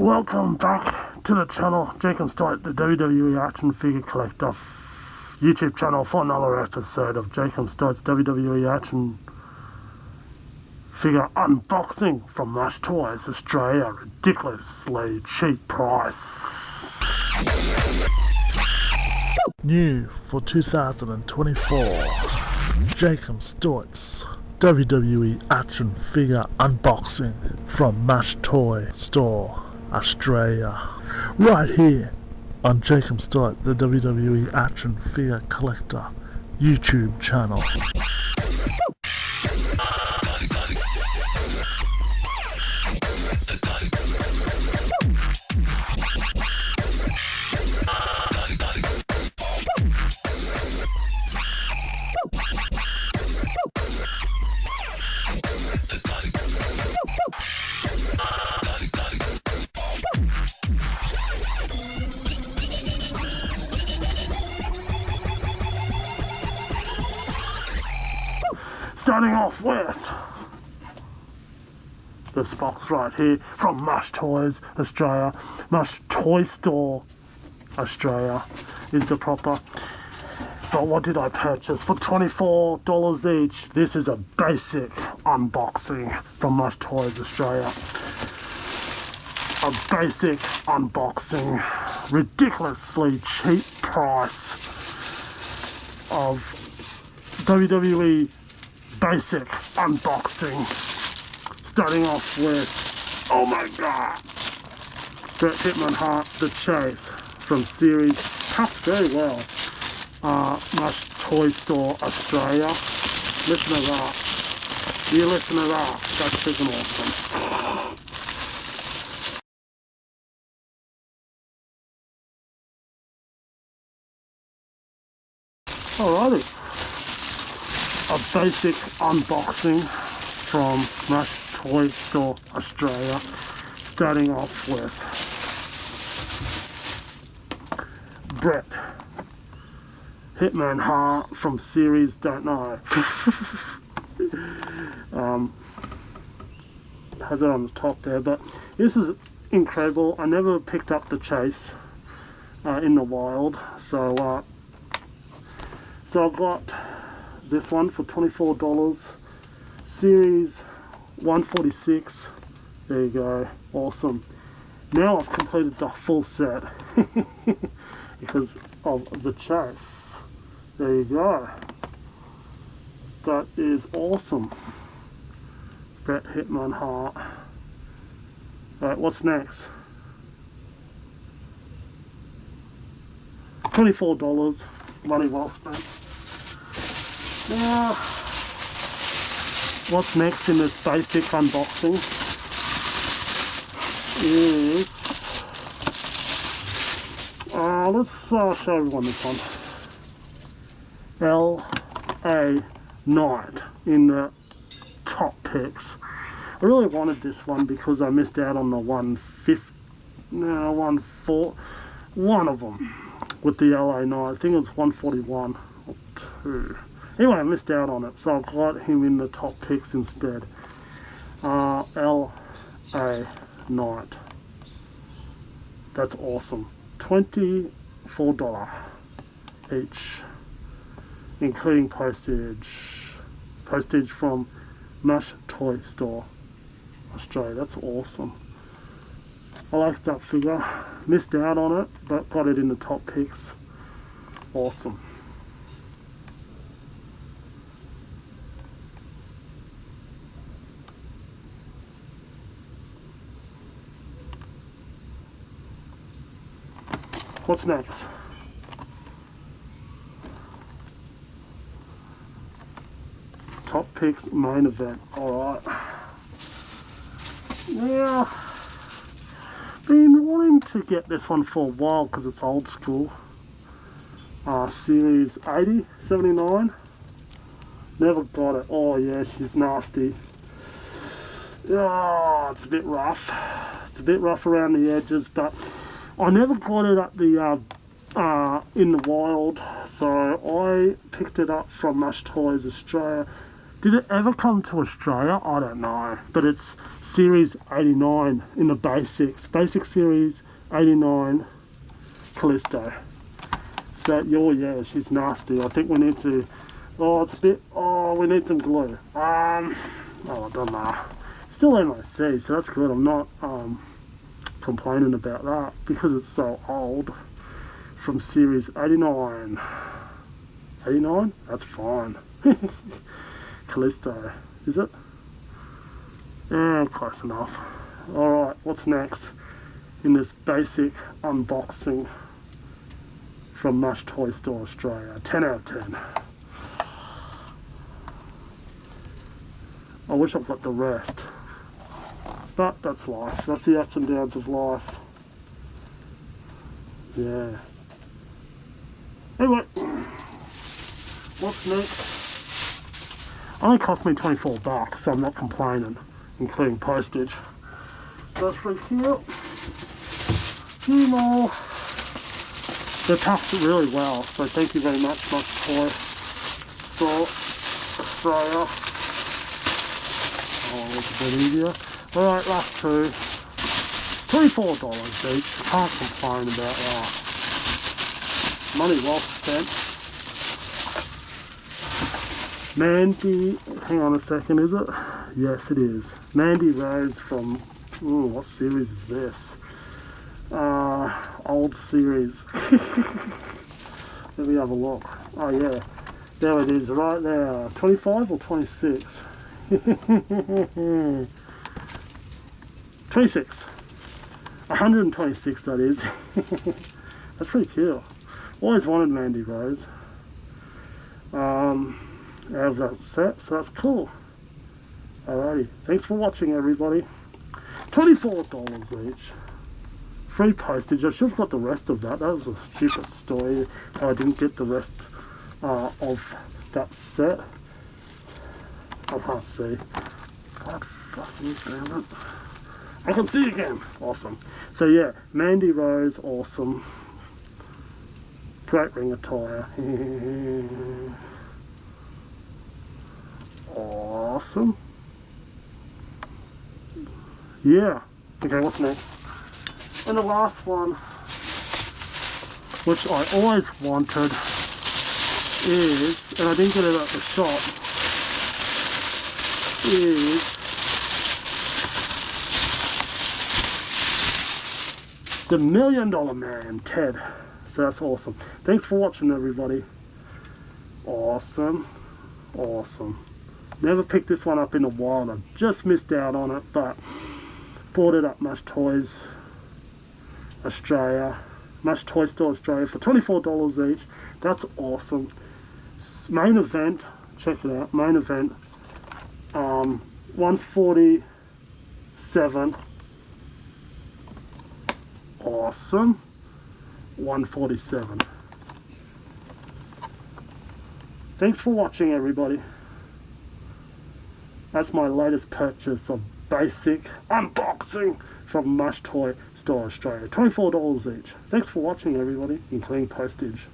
Welcome back to the channel. Jacob Stight, the WWE Action Figure Collector YouTube channel, for another episode of Jacob Stight's WWE Action Figure Unboxing from Mash Toys Australia. Ridiculously cheap price. New for 2024, Jacob Stight's WWE Action Figure Unboxing from Mash Toy Store Australia, right here on Jacob Stight, the WWE Action Figure Collector YouTube channel. Starting off with this box right here from Mash Toys Australia. Mash Toy Store Australia is the proper. But what did I purchase for $24 each? This is a basic unboxing from Mash Toys Australia. A basic unboxing, ridiculously cheap price of WWE basic unboxing. Starting off with, oh my god, Bret Hitman Hart, The Chase from series, packed very well. Mash Toy Store Australia. Listen to that. You listen to that. That's freaking awesome. Alrighty. A basic unboxing from Mash Toy Store Australia. Starting off with Bret Hitman Hart from series, don't know. Has it on the top there, but this is incredible. I never picked up The Chase in the wild, so I got this one for $24. Series 146. There you go. Awesome. Now I've completed the full set because of The Chase. There you go. That is awesome. Bret Hitman Hart. Alright, what's next? $24. Money well spent. Now, what's next in this basic unboxing is, let's show everyone this one. L.A. Knight in the top picks. I really wanted this one because I missed out on the one of them with the L.A. Knight. I think it was 141 or 2. Anyway, I missed out on it, so I got him in the top picks instead. L.A. Knight. That's awesome. $24 each, including postage. Postage from Mash Toy Store Australia. That's awesome. I like that figure. Missed out on it, but got it in the top picks. Awesome. What's next? Top picks main event. Alright. Now, been wanting to get this one for a while because it's old school. Series 80, 79. Never got it. Oh yeah, she's nasty. Oh, it's a bit rough. It's a bit rough around the edges, but I never got it at the in the wild, so I picked it up from Mash Toys Australia Did it ever come to Australia? I don't know. But it's Series 89 in the basics. Basic Series 89 Callisto. So, oh yeah, she's nasty. I think we need to... Oh, it's a bit... Oh, we need some glue. Oh, I don't know. Still MOC, so that's good. I'm not complaining about that because it's so old. From Series 89. 89? That's fine. Callisto, is it? Yeah, close enough. Alright, what's next in this basic unboxing from Mush Toy Store Australia? 10 out of 10. I wish I've got the rest. But that's life. That's the ups and downs of life. Yeah. Anyway, what's next? Only cost me $24, so I'm not complaining, including postage. That's pretty cute. Few more. They packed it really well, so thank you very much, Mush Toy Store Australia. Oh, it's a bit easier. Alright, last two. $24 each. Can't complain about that. Money well spent. Mandy, hang on a second, is it? Yes, it is. Mandy Rose from, ooh, what series is this? Old series. Let me have a look. Oh yeah, there it is, right there. 25 or 26? 26. 126, that is. That's pretty cool. Always wanted Mandy Rose. Out of that set, so that's cool. Alrighty, thanks for watching, everybody. $24 each. Free postage. I should have got the rest of that. That was a stupid story how I didn't get the rest of that set. I can't see. God fucking damn it. I can see again. Awesome. So yeah, Mandy Rose, awesome. Great ring attire. Awesome. Yeah. Okay, what's next? And the last one, which I always wanted, is, and I didn't get it at the shop, is the $1 Million Man, Ted. So that's awesome. Thanks for watching, everybody. Awesome. Awesome. Never picked this one up in a while. I just missed out on it, but bought it at Mush Toys Australia, Mush Toy Store Australia for $24 each. That's awesome. Main event, check it out. Main event, 147. Awesome. 147. Thanks for watching, everybody. That's my latest purchase of basic unboxing from Mush Toy Store Australia. $24 each. Thanks for watching, everybody, including postage.